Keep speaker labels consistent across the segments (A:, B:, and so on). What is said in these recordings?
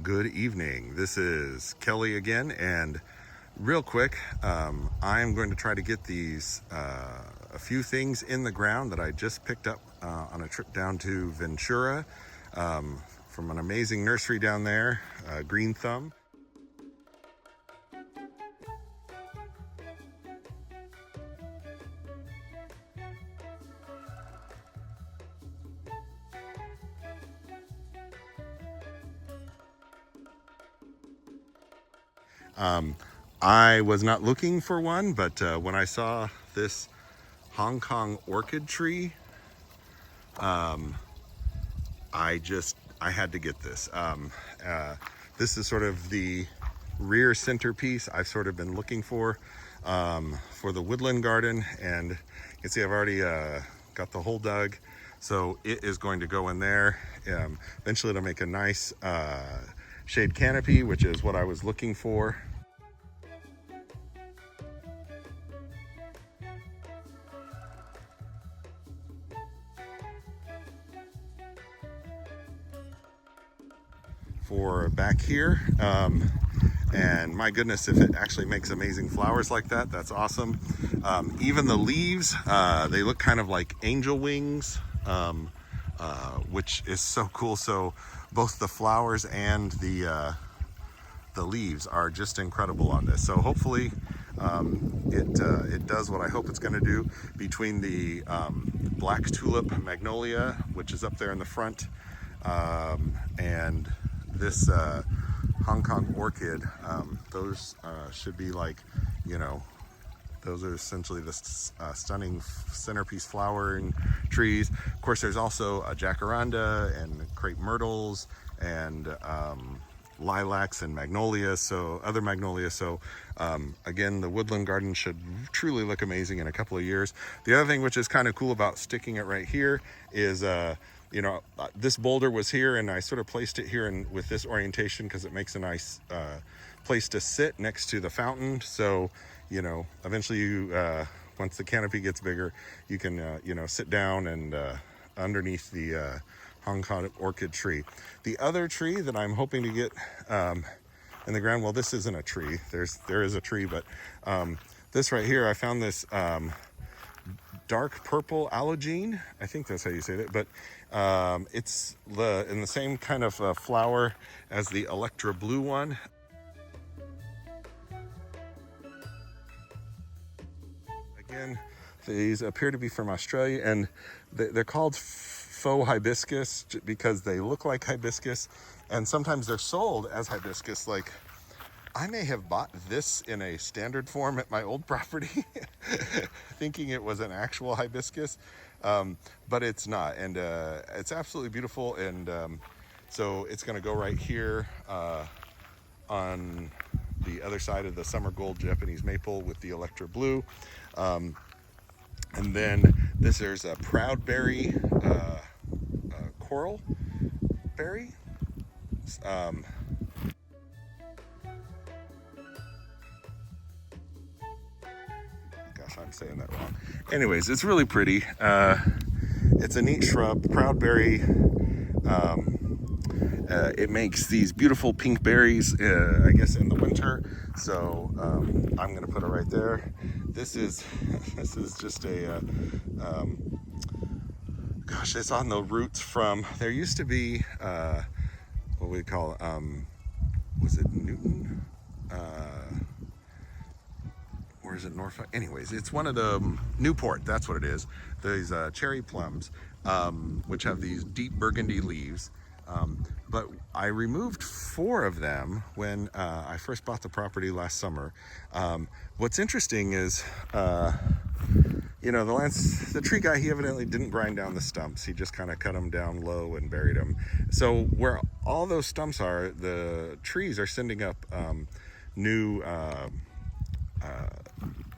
A: Good evening. This is Kelly again, and real quick, I'm going to try to get these a few things in the ground that I just picked up on a trip down to Ventura from an amazing nursery down there, Green Thumb. I was not looking for one, but when I saw this Hong Kong orchid tree, I had to get this. This is sort of the rear centerpiece I've sort of been looking for the woodland garden, and you can see I've already got the hole dug, so it is going to go in there. Eventually it'll make a nice shade canopy, which is what I was looking for. For back here, and my goodness, if it actually makes amazing flowers like that, that's awesome. Even the leaves, they look kind of like angel wings, which is so cool. So both the flowers and the leaves are just incredible on this. So hopefully it does what I hope it's going to do. Between the black tulip magnolia, which is up there in the front, and this Hong Kong orchid, those should be like, those are essentially the stunning centerpiece flowering trees. Of course, there's also a jacaranda and crepe myrtles and lilacs and magnolias, so other magnolias. So again, the woodland garden should truly look amazing in a couple of years. The other thing which is kind of cool about sticking it right here is this boulder was here, and I sort of placed it here with this orientation because it makes a nice place to sit next to the fountain. So, eventually once the canopy gets bigger, you can, sit down and underneath the Hong Kong orchid tree. The other tree that I'm hoping to get in the ground, well, this isn't a tree. There is a tree, but this right here, I found this dark purple allogene. I think that's how you say it, but it's in the same kind of flower as the Electra blue one. Again, these appear to be from Australia, and they're called faux hibiscus because they look like hibiscus, and sometimes they're sold as hibiscus. Like, I may have bought this in a standard form at my old property thinking it was an actual hibiscus, but it's not, and it's absolutely beautiful. And so it's going to go right here on the other side of the summer gold Japanese maple with the Electra blue. And then there's a proudberry coral berry. I'm saying that wrong. Anyways, it's really pretty. It's a neat shrub, proudberry. It makes these beautiful pink berries, I guess, in the winter. So I'm going to put it right there. This is just a gosh, it's on the roots from. There used to be what we call was it Newton? Or is it Norfolk? Anyways, it's one of the Newport, that's what it is. These cherry plums, which have these deep burgundy leaves. But I removed 4 of them when I first bought the property last summer. What's interesting is, the tree guy, he evidently didn't grind down the stumps. He just kind of cut them down low and buried them. So where all those stumps are, the trees are sending up new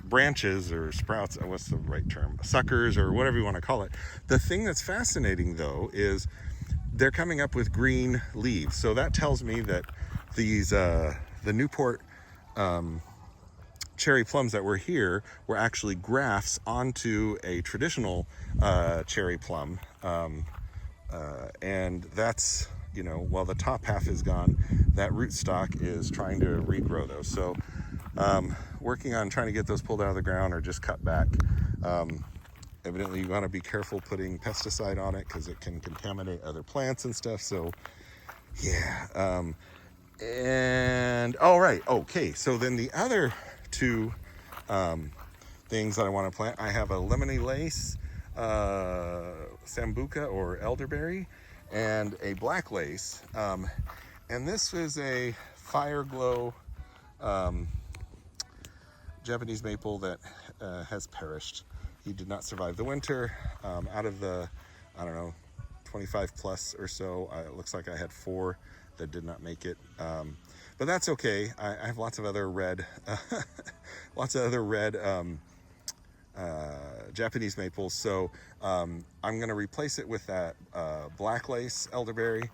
A: branches or sprouts, what's the right term, suckers or whatever you want to call it. The thing that's fascinating though is they're coming up with green leaves. So that tells me that these the Newport cherry plums that were here were actually grafts onto a traditional cherry plum, and that's, while the top half is gone, that rootstock is trying to regrow those. So working on trying to get those pulled out of the ground or just cut back. Evidently you want to be careful putting pesticide on it because it can contaminate other plants and stuff. So yeah. And all right, okay, so then the other two things that I want to plant, I have a lemony lace sambuca or elderberry and a black lace, and this is a fire glow Japanese maple that has perished. He did not survive the winter. Out of the, I don't know, 25 plus or so, it looks like I had 4 that did not make it, but that's okay. I have lots of other red Japanese maples, so I'm going to replace it with that black lace elderberry.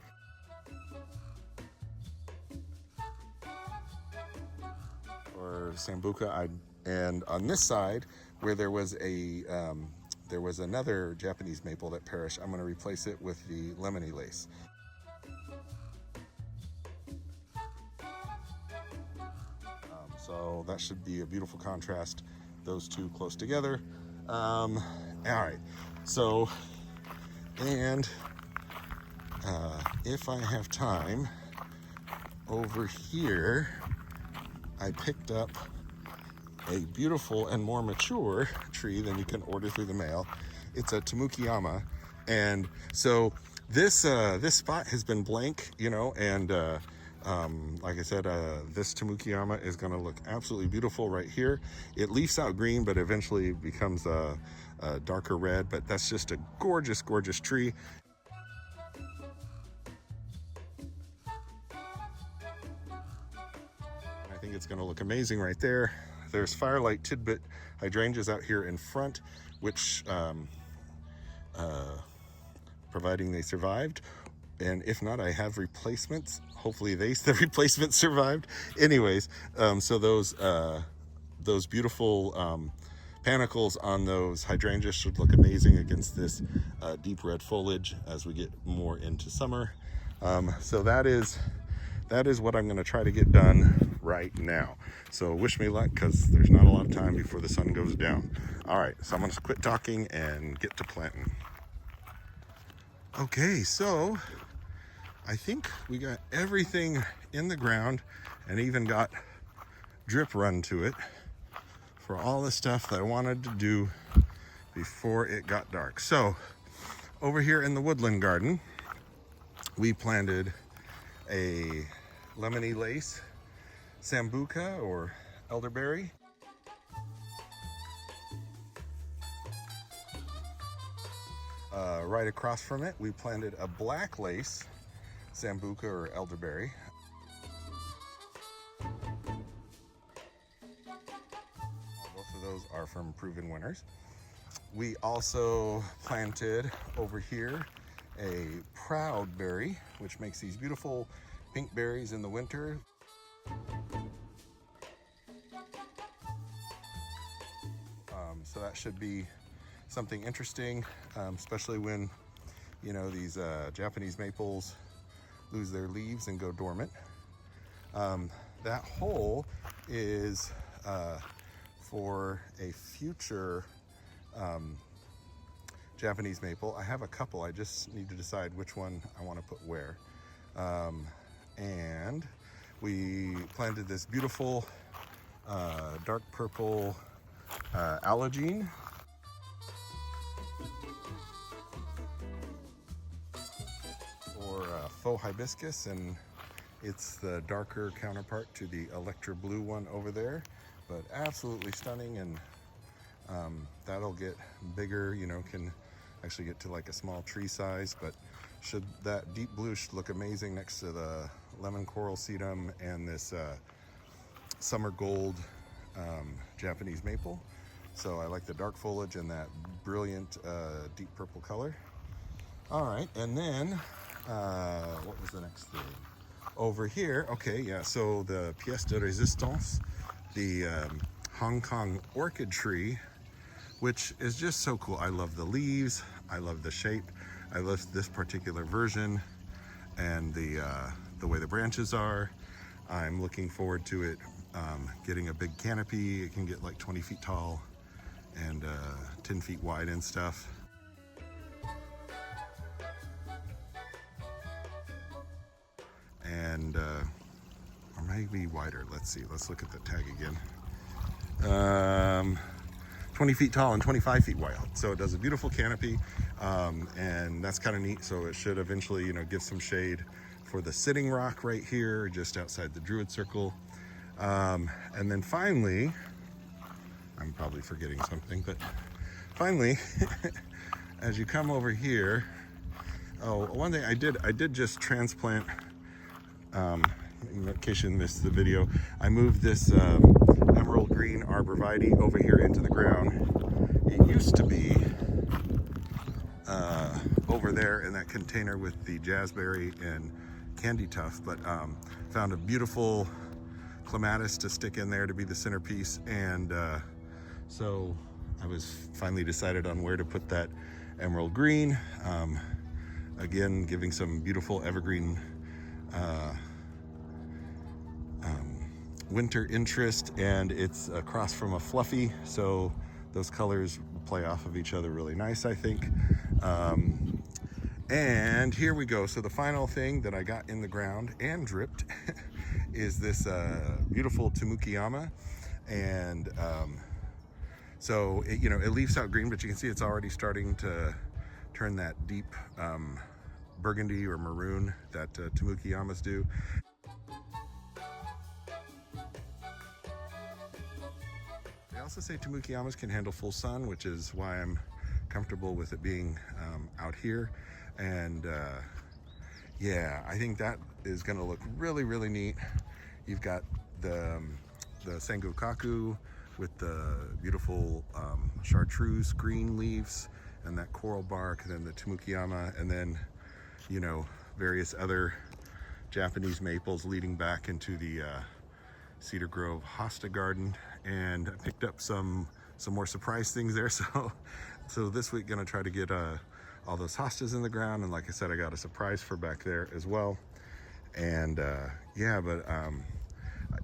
A: Or sambuca. And on this side, where there was another Japanese maple that perished, I'm going to replace it with the lemony lace. So that should be a beautiful contrast, those two close together. All right, so, and if I have time, over here, I picked up a beautiful and more mature tree than you can order through the mail. It's a Tamukiyama, and so this spot has been blank, you know, and like I said, this Tamukiyama is going to look absolutely beautiful right here. It leaves out green, but eventually becomes a darker red, but that's just a gorgeous, gorgeous tree. I think it's going to look amazing right there. There's Firelight Tidbit hydrangeas out here in front, which, providing they survived, and if not, I have replacements. Hopefully the replacements survived. Anyways, so those beautiful panicles on those hydrangeas should look amazing against this deep red foliage as we get more into summer. So that is what I'm going to try to get done right now. So wish me luck, because there's not a lot of time before the sun goes down. All right, so I'm going to quit talking and get to planting. Okay, so I think we got everything in the ground and even got drip run to it for all the stuff that I wanted to do before it got dark. So over here in the Woodland garden, we planted a lemony lace sambuca or elderberry. Right across from it, we planted a black lace sambuca or elderberry. Both of those are from proven winners. We also planted over here a proud berry, which makes these beautiful pink berries in the winter. So that should be something interesting, especially when, you know, these Japanese maples lose their leaves and go dormant. That hole is for a future Japanese maple. I have a couple, I just need to decide which one I want to put where. And we planted this beautiful dark purple allergene. Or faux hibiscus, and it's the darker counterpart to the electra blue one over there, but absolutely stunning. And that'll get bigger, you know, can actually get to like a small tree size, but that deep blue should look amazing next to the lemon coral sedum and this summer gold Japanese maple. So I like the dark foliage and that brilliant deep purple color. All right, and then what was the next thing? Over here, okay, yeah, so the pièce de résistance, the Hong Kong orchid tree, which is just so cool. I love the leaves, I love the shape, I love this particular version, and the the way the branches are. I'm looking forward to it getting a big canopy. It can get like 20 feet tall and 10 feet wide and stuff. And or maybe wider. Let's see. Let's look at the tag again. 20 feet tall and 25 feet wide. So it does a beautiful canopy, and that's kind of neat. So it should eventually, you know, give some shade for the sitting rock right here, just outside the Druid Circle. And then finally, I'm probably forgetting something, but finally, as you come over here, oh, one thing I did just transplant. In case you missed the video, I moved this emerald green arborvitae over here into the ground. It used to be over there in that container with the jazzberry and candy tuft, but found a beautiful clematis to stick in there to be the centerpiece, and so I was finally decided on where to put that emerald green. Again, giving some beautiful evergreen winter interest, and it's across from a fluffy, so those colors play off of each other really nice, I think. And here we go. So the final thing that I got in the ground and dripped is this beautiful Tamukiyama, and so it, you know, it leaves out green, but you can see it's already starting to turn that deep burgundy or maroon that Tamukiyamas do. They also say Tamukiyamas can handle full sun, which is why I'm comfortable with it being out here. And yeah, I think that is going to look really, really neat. You've got the Sengokaku with the beautiful chartreuse green leaves and that coral bark, and then the Tamukiyama, and then, you know, various other Japanese maples leading back into the Cedar Grove hosta garden. And I picked up some more surprise things there. So this week gonna try to get all those hostas in the ground, and like I said, I got a surprise for back there as well. And yeah, but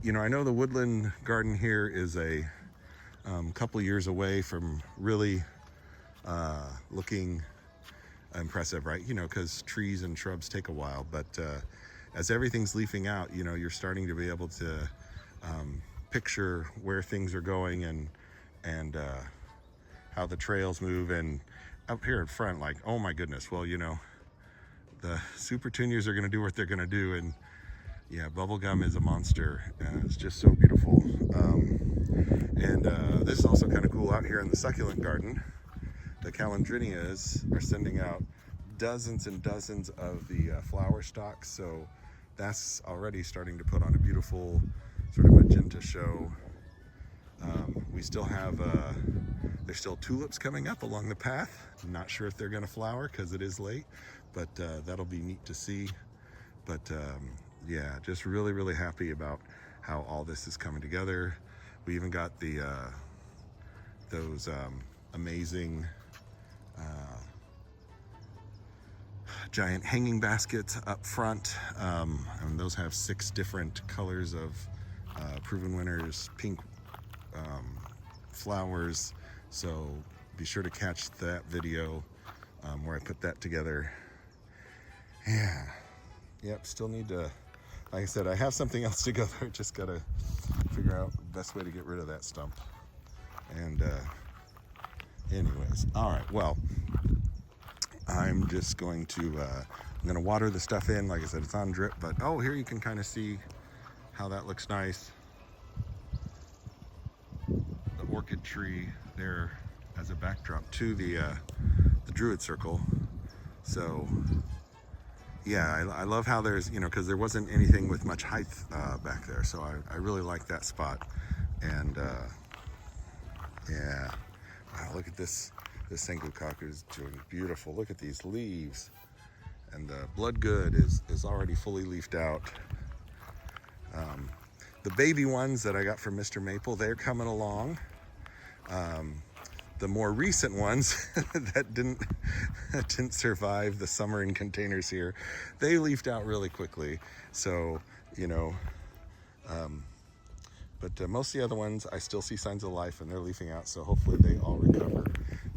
A: you know, I know the woodland garden here is a couple years away from really looking impressive, right? You know, because trees and shrubs take a while, but as everything's leafing out, you know, you're starting to be able to picture where things are going, and how the trails move. And up here in front, like, oh my goodness, well, you know, the super tunias are going to do what they're going to do, and yeah, bubblegum is a monster, and it's just so beautiful. And this is also kind of cool. Out here in the succulent garden, the calendrinias are sending out dozens and dozens of the flower stalks, so that's already starting to put on a beautiful sort of magenta show. We still have there's still tulips coming up along the path. I'm not sure if they're going to flower because it is late, but that'll be neat to see. But yeah, just really, really happy about how all this is coming together. We even got the those amazing giant hanging baskets up front, and those have 6 different colors of proven winners, pink flowers. So be sure to catch that video where I put that together. Yeah, yep, still need to, like I said, I have something else to go there. Just gotta figure out the best way to get rid of that stump. And anyways, all right, well, I'm just going to I'm gonna water the stuff in. Like I said, it's on drip, but oh, here you can kind of see how that looks nice. The orchid tree there as a backdrop to the Druid Circle. So yeah, I love how there's, you know, because there wasn't anything with much height back there, so I really like that spot. And yeah, wow, look at this. This Sengokaku is doing beautiful. Look at these leaves, and the bloodgood is already fully leafed out. The baby ones that I got from Mr. Maple, they're coming along. the more recent ones that didn't survive the summer in containers here, they leafed out really quickly. So, you know, but most of the other ones, I still see signs of life and they're leafing out, so hopefully they all recover.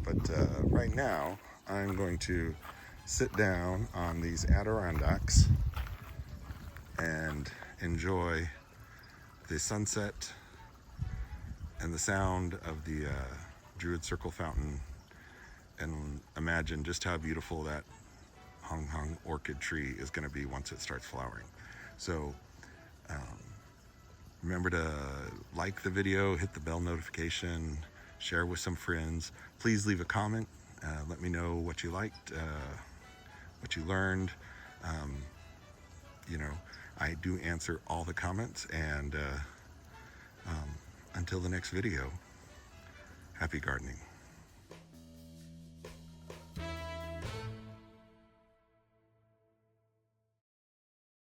A: But right now, I'm going to sit down on these Adirondacks and enjoy the sunset and the sound of the Druid Circle Fountain, and imagine just how beautiful that Hong Hong orchid tree is going to be once it starts flowering. So remember to like the video, hit the bell notification, share with some friends. Please leave a comment. Let me know what you liked, what you learned. You know, I do answer all the comments, and until the next video, happy gardening.